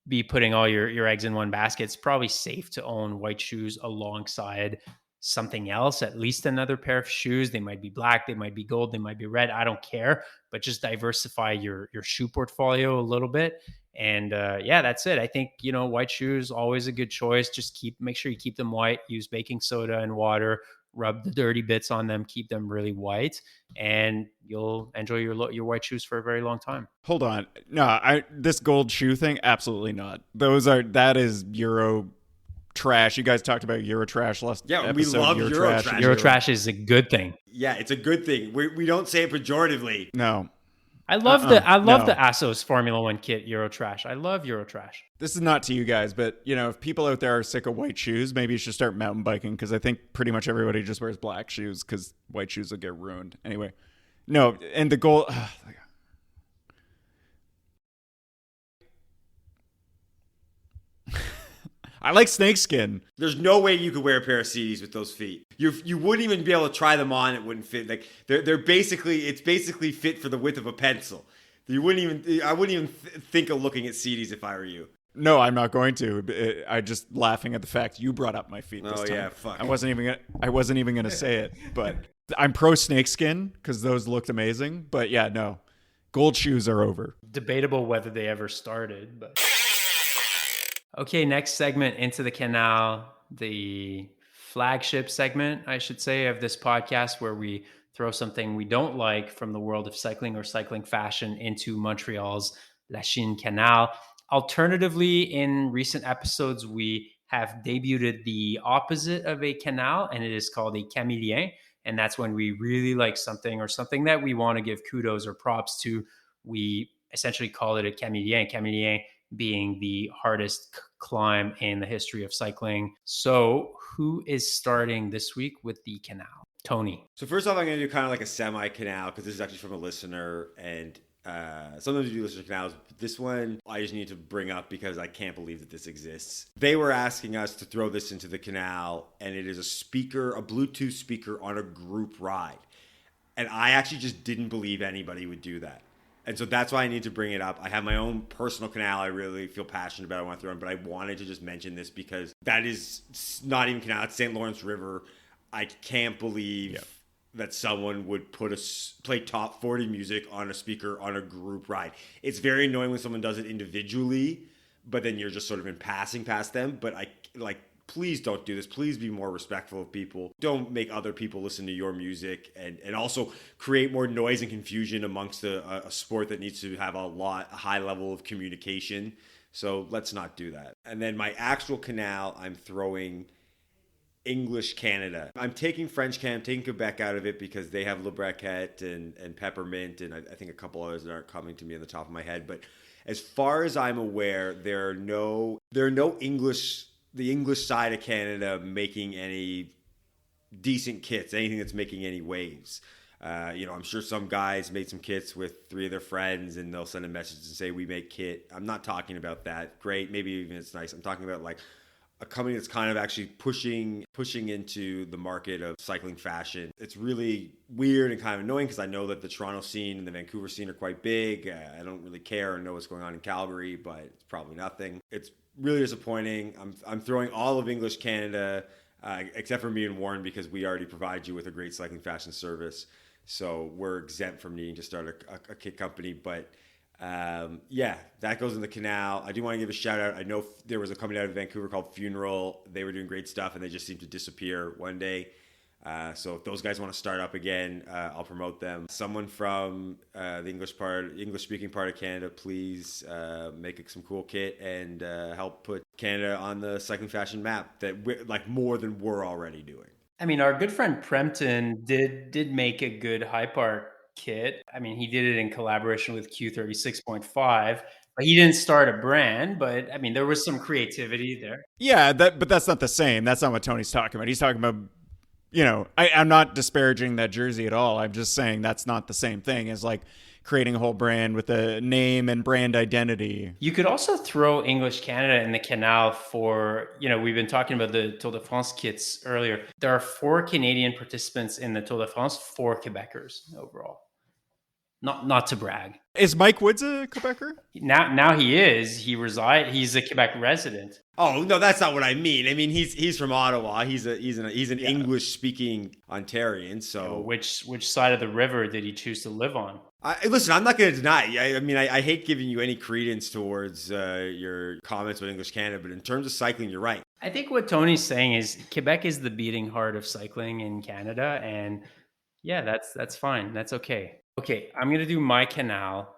be putting all your eggs in one basket. It's probably safe to own white shoes alongside something else, at least another pair of shoes. They might be black, they might be gold, they might be red. I don't care, but just diversify your shoe portfolio a little bit. And that's it. I think, white shoes, always a good choice. Just make sure you keep them white, use baking soda and water, rub the dirty bits on them, keep them really white, and you'll enjoy your white shoes for a very long time. Hold on. No, this gold shoe thing, absolutely not. That is Euro trash. You guys talked about Euro trash last episode. We love Euro trash. Euro trash is a good thing. Yeah, it's a good thing. We don't say it pejoratively. No. I love the Assos Formula One kit Euro trash. I love Euro trash. This is not to you guys, but if people out there are sick of white shoes, maybe you should start mountain biking, because I think pretty much everybody just wears black shoes because white shoes will get ruined. Anyway, no, and the goal. I like snakeskin. There's no way you could wear a pair of CDs with those feet. You wouldn't even be able to try them on. It wouldn't fit. Like it's basically fit for the width of a pencil. I wouldn't even think of looking at CDs if I were you. No, I'm not going to. I just laughing at the fact you brought up my feet this time. Yeah, fuck. I wasn't even gonna say it, but I'm pro snakeskin because those looked amazing. But yeah, no, gold shoes are over. Debatable whether they ever started, but. Okay, next segment, Into the Canal, the flagship segment, I should say, of this podcast, where we throw something we don't like from the world of cycling or cycling fashion into Montreal's La Chine Canal. Alternatively, in recent episodes, we have debuted the opposite of a canal, and it is called a camélien. And that's when we really like something, or something that we want to give kudos or props to, we essentially call it a Camillien being the hardest climb in the history of cycling. So who is starting this week with the Canal? Tony. So first off, I'm going to do kind of like a semi-canal because this is actually from a listener, and sometimes you do listener canals. This one I just need to bring up because I can't believe that this exists. They were asking us to throw this into the canal, and it is a Bluetooth speaker on a group ride. And I actually just didn't believe anybody would do that. And so that's why I need to bring it up. I have my own personal canal I really feel passionate about. I want to throw in, but I wanted to just mention this because that is not even canal. It's St. Lawrence River. I can't believe that someone would play top 40 music on a speaker on a group ride. It's very annoying when someone does it individually, but then you're just sort of in passing past them. But please don't do this. Please be more respectful of people. Don't make other people listen to your music and also create more noise and confusion amongst a sport that needs to have a high level of communication. So let's not do that. And then my actual canal, I'm throwing English Canada. I'm taking French Canada, I'm taking Quebec out of it because they have Le Braquette and Peppermint, and I think a couple others that aren't coming to me on the top of my head. But as far as I'm aware, there are no the English side of Canada making any decent kits, anything that's making any waves. I'm sure some guys made some kits with 3 of their friends and they'll send a message and say, we make kit. I'm not talking about that. Great. Maybe even it's nice. I'm talking about like a company that's kind of actually pushing into the market of cycling fashion. It's really weird and kind of annoying because I know that the Toronto scene and the Vancouver scene are quite big. I don't really care or know what's going on in Calgary, but it's probably nothing. It's really disappointing. I'm throwing all of English Canada, except for me and Warren, because we already provide you with a great cycling fashion service. So we're exempt from needing to start a kit company. But that goes in the canal. I do want to give a shout out. I know there was a company out of Vancouver called Funeral. They were doing great stuff and they just seemed to disappear one day. So if those guys want to start up again, I'll promote them. Someone from the English speaking part of Canada, please make some cool kit and help put Canada on the cycling fashion map that more than we're already doing. I mean, our good friend Prempton did make a good high park kit. I mean, he did it in collaboration with Q36.5, but he didn't start a brand. But I mean, there was some creativity there. Yeah, but that's not the same. That's not what Tony's talking about. He's talking about, I'm not disparaging that jersey at all. I'm just saying that's not the same thing as like creating a whole brand with a name and brand identity. You could also throw English Canada in the canal for, we've been talking about the Tour de France kits earlier. There are 4 Canadian participants in the Tour de France, 4 Quebecers overall. Not to brag. Is Mike Woods a Quebecer? Now he is. He's a Quebec resident. Oh no, that's not what I mean. I mean he's from Ottawa. He's an English speaking Ontarian. So which side of the river did he choose to live on? Listen, I'm not going to deny it. I mean, I hate giving you any credence towards your comments about English Canada, but in terms of cycling, you're right. I think what Tony's saying is Quebec is the beating heart of cycling in Canada, and yeah, that's fine. That's okay. Okay, I'm going to do my canal,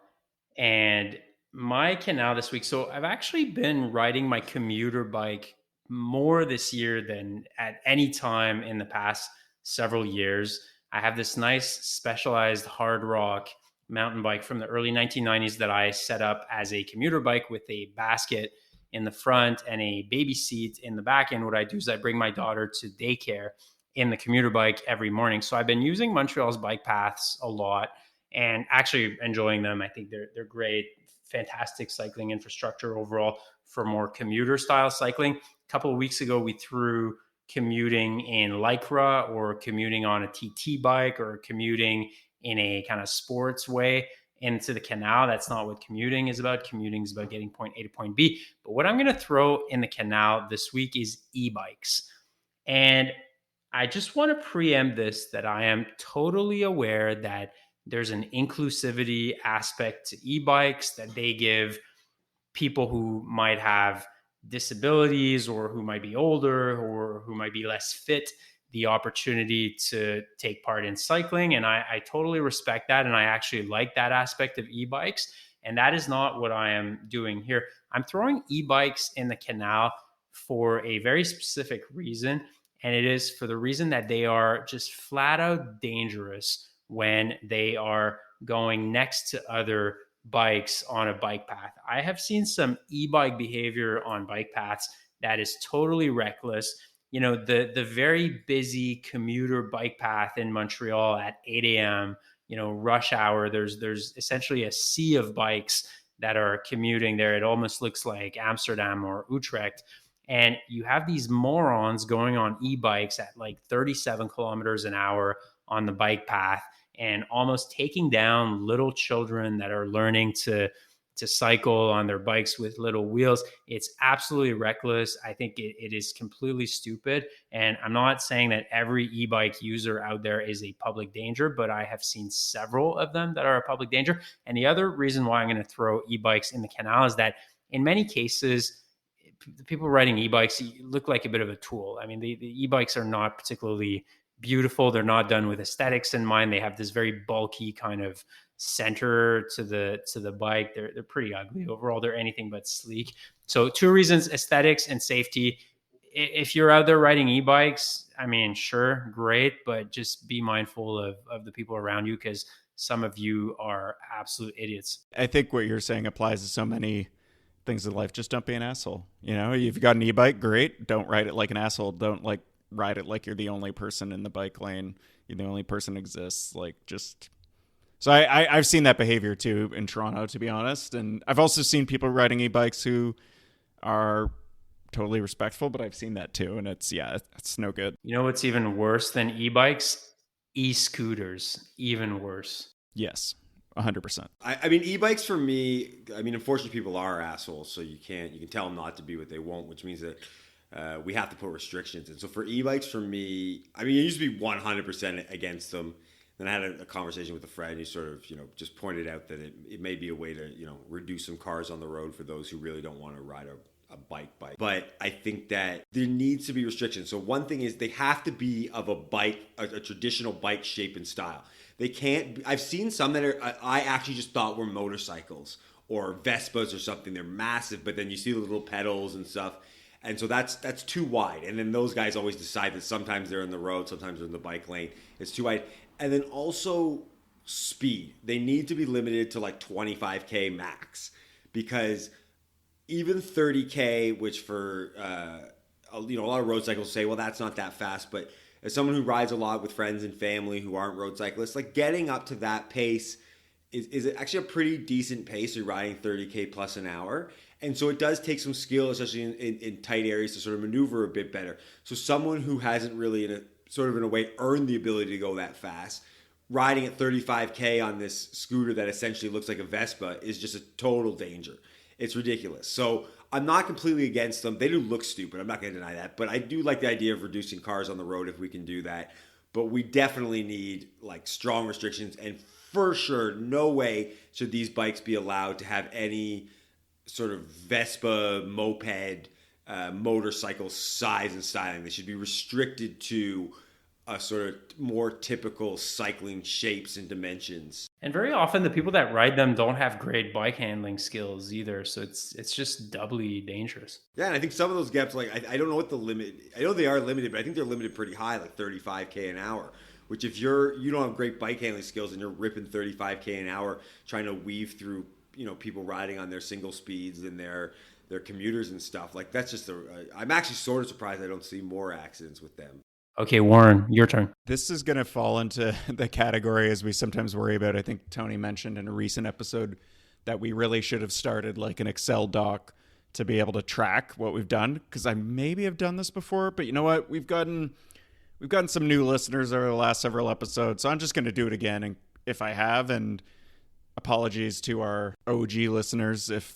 and my canal this week. So I've actually been riding my commuter bike more this year than at any time in the past several years. I have this nice specialized hard rock mountain bike from the early 1990s that I set up as a commuter bike with a basket in the front and a baby seat in the back. And what I do is I bring my daughter to daycare in the commuter bike every morning. So I've been using Montreal's bike paths a lot and actually enjoying them. I think they're great, fantastic cycling infrastructure overall for more commuter style cycling. A couple of weeks ago, we threw commuting in Lycra or commuting on a TT bike or commuting in a kind of sports way into the canal. That's not what commuting is about. Commuting is about getting point A to point B. But what I'm going to throw in the canal this week is e-bikes. And I just want to preempt this, that I am totally aware that there's an inclusivity aspect to e-bikes, that they give people who might have disabilities or who might be older or who might be less fit the opportunity to take part in cycling. And I totally respect that. And I actually like that aspect of e-bikes. And that is not what I am doing here. I'm throwing e-bikes in the canal for a very specific reason. And it is for the reason that they are just flat out dangerous when they are going next to other bikes on a bike path. I have seen some e-bike behavior on bike paths that is totally reckless. The very busy commuter bike path in Montreal at 8 a.m., rush hour, there's essentially a sea of bikes that are commuting there. It almost looks like Amsterdam or Utrecht. And you have these morons going on e-bikes at like 37 kilometers an hour on the bike path and almost taking down little children that are learning to cycle on their bikes with little wheels. It's absolutely reckless. I think it is completely stupid. And I'm not saying that every e-bike user out there is a public danger, but I have seen several of them that are a public danger. And the other reason why I'm going to throw e-bikes in the canal is that in many cases, the people riding e-bikes look like a bit of a tool. I mean, the e-bikes are not particularly beautiful. They're not done with aesthetics in mind. They have this very bulky kind of center to the bike. They're pretty ugly overall. They're anything but sleek. So 2 reasons: aesthetics and safety. If you're out there riding e-bikes, I mean, sure, great, but just be mindful of the people around you, because some of you are absolute idiots. I think what you're saying applies to so many things in life. Just don't be an asshole. You've got an e-bike, great. Don't ride it like an asshole. Don't ride it like you're the only person in the bike lane. You're the only person that exists. So I've seen that behavior too in Toronto, to be honest. And I've also seen people riding e-bikes who are totally respectful, but I've seen that too. And it's no good. You know what's even worse than e-bikes? E-scooters. Even worse. Yes. 100%. I mean, e-bikes for me, unfortunately people are assholes, so you can tell them not to be what they won't, which means that we have to put restrictions. And so for e-bikes, for me, it used to be 100% against them. Then I had a conversation with a friend who sort of, just pointed out that it may be a way to, reduce some cars on the road for those who really don't want to ride a bike. But I think that there needs to be restrictions. So one thing is they have to be of a bike, a traditional bike shape and style. They can't. I've seen some that I actually just thought were motorcycles or Vespas or something. They're massive, but then you see the little pedals and stuff. And so that's too wide. And then those guys always decide that sometimes they're in the road, sometimes they're in the bike lane. It's too wide. And then also speed. They need to be limited to like 25K max, because even 30K, which for a lot of road cyclists say, well, that's not that fast. But as someone who rides a lot with friends and family who aren't road cyclists, like getting up to that pace is actually a pretty decent pace. You're riding 30K plus an hour. And so it does take some skill, especially in tight areas, to sort of maneuver a bit better. So someone who hasn't really in a way earned the ability to go that fast, riding at 35K on this scooter that essentially looks like a Vespa is just a total danger. It's ridiculous. So I'm not completely against them. They do look stupid. I'm not going to deny that. But I do like the idea of reducing cars on the road if we can do that. But we definitely need strong restrictions. And for sure, no way should these bikes be allowed to have any sort of Vespa, moped, motorcycle size and styling. They should be restricted to a sort of more typical cycling shapes and dimensions. And very often the people that ride them don't have great bike handling skills either. So it's just doubly dangerous. Yeah, and I think some of those gaps, I don't know what the limit, I know they are limited, but I think they're limited pretty high, like 35K an hour. Which if you don't have great bike handling skills and you're ripping 35K an hour trying to weave through, people riding on their single speeds and their commuters and stuff, that's just I'm actually sort of surprised I don't see more accidents with them. Okay, Warren, your turn. This is going to fall into the category, as we sometimes worry about. I think Tony mentioned in a recent episode that we really should have started an Excel doc to be able to track what we've done, because I maybe have done this before, but you know what? We've gotten some new listeners over the last several episodes, so I'm just going to do it again, and if I have, and apologies to our OG listeners if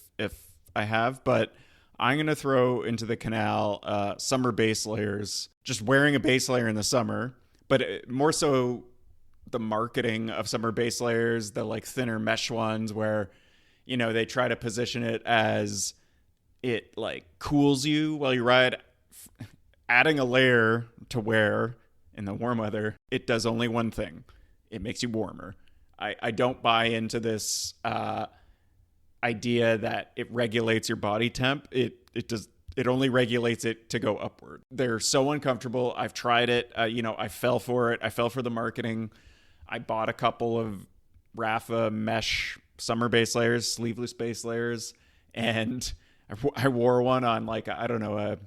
I have, but I'm going to throw into the Canal summer base layers, just wearing a base layer in the summer, but more so the marketing of summer base layers, the thinner mesh ones where, they try to position it as it cools you while you ride. Adding a layer to wear in the warm weather, it does only one thing. It makes you warmer. I don't buy into this idea that it regulates your body temp. It only regulates it to go upward. They're so uncomfortable. I've tried it. I fell for it. I fell for the marketing. I bought a couple of Rapha mesh summer base layers, sleeveless base layers. And I wore one on like, I don't know, a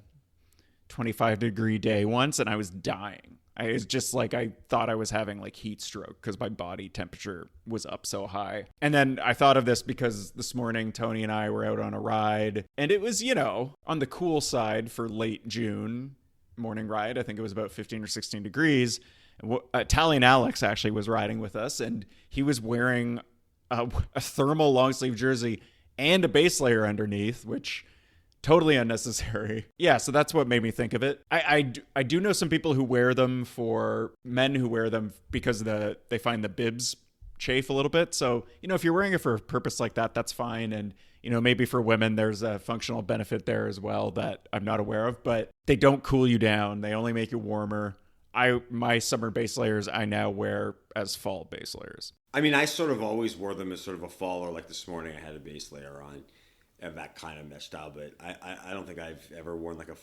25-degree day once, and I was dying. I was just like, I thought I was having like heat stroke because my body temperature was up so high. And then I thought of this because this morning Tony and I were out on a ride, and it was, on the cool side for late June morning ride. I think it was about 15 or 16 degrees. Italian Alex actually was riding with us, and he was wearing a thermal long sleeve jersey and a base layer underneath, which totally unnecessary. Yeah, so that's what made me think of it. I do know some people who wear them, for men who wear them because they find the bibs chafe a little bit. So, if you're wearing it for a purpose like that, that's fine. And, maybe for women, there's a functional benefit there as well that I'm not aware of, but they don't cool you down. They only make you warmer. My summer base layers I now wear as fall base layers. I mean, I sort of always wore them as sort of a fall, or like this morning I had a base layer on. Of that kind of mesh style, but I don't think I've ever worn like a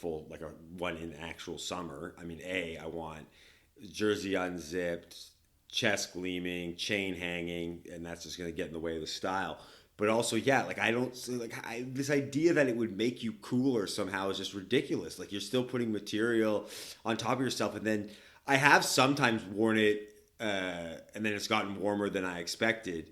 one in actual summer. I mean, I want jersey unzipped, chest gleaming, chain hanging, and that's just going to get in the way of the style. But also, yeah, like this idea that it would make you cooler somehow is just ridiculous. Like, you're still putting material on top of yourself, and then I have sometimes worn it, and then it's gotten warmer than I expected,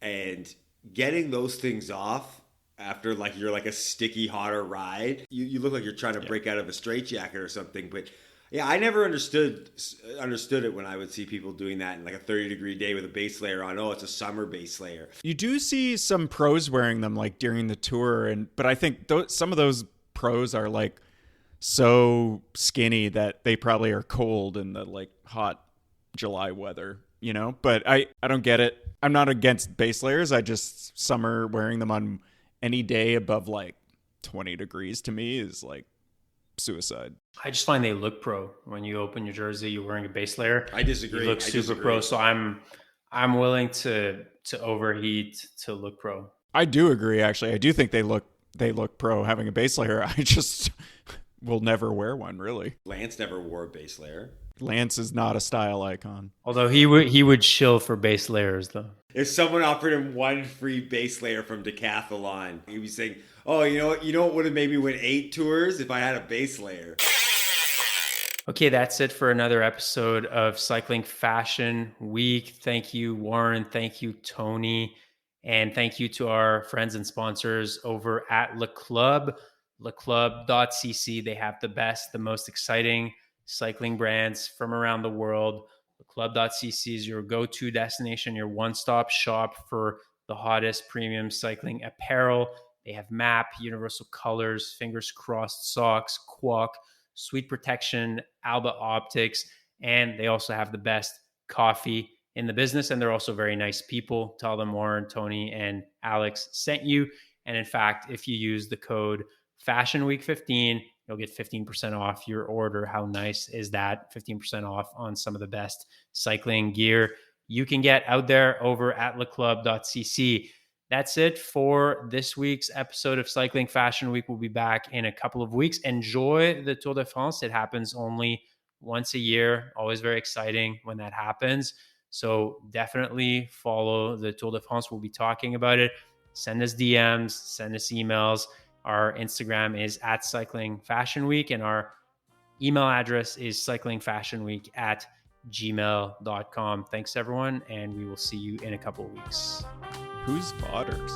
and getting those things off after you're like a sticky hotter ride, you look like you're trying to break out of a straitjacket or something. But yeah, I never understood it when I would see people doing that in like a 30-degree day with a base layer on. Oh, it's a summer base layer. You do see some pros wearing them like during the tour, but I think some of those pros are like so skinny that they probably are cold in the like hot July weather, But I don't get it. I'm not against base layers. I just, summer wearing them on any day above like 20 degrees to me is like suicide. I just find they look pro. When you open your jersey, you're wearing a base layer. I disagree. You look super pro. So I'm willing to overheat to look pro. I do agree. Actually, I do think they look pro having a base layer. I just will never wear one, really. Lance never wore a base layer. Lance is not a style icon. Although he would chill for base layers though. If someone offered him one free base layer from Decathlon, he'd be saying, "Oh, you know what would have made me win 8 tours if I had a base layer." Okay, that's it for another episode of Cycling Fashion Week. Thank you, Warren. Thank you, Tony. And thank you to our friends and sponsors over at Le Club, leclub.cc. They have the best, the most exciting cycling brands from around the world. Leclub.cc is your go-to destination, your one-stop shop for the hottest premium cycling apparel. They have MAP, Universal Colors, Fingers Crossed socks, Quack, Sweet Protection, Alba Optics, and they also have the best coffee in the business, and they're also very nice people. Tell them Warren, Tony, and Alex sent you. And in fact, if you use the code FashionWeek15, you'll get 15% off your order. How nice is that? 15% off on some of the best cycling gear you can get out there over at leclub.cc. That's it for this week's episode of Cycling Fashion Week. We'll be back in a couple of weeks. Enjoy the Tour de France. It happens only once a year. Always very exciting when that happens. So definitely follow the Tour de France. We'll be talking about it. Send us DMs, send us emails. Our Instagram is at Cycling Fashion Week, and our email address is cyclingfashionweek@gmail.com. Thanks, everyone, and we will see you in a couple of weeks. Who's Vodders?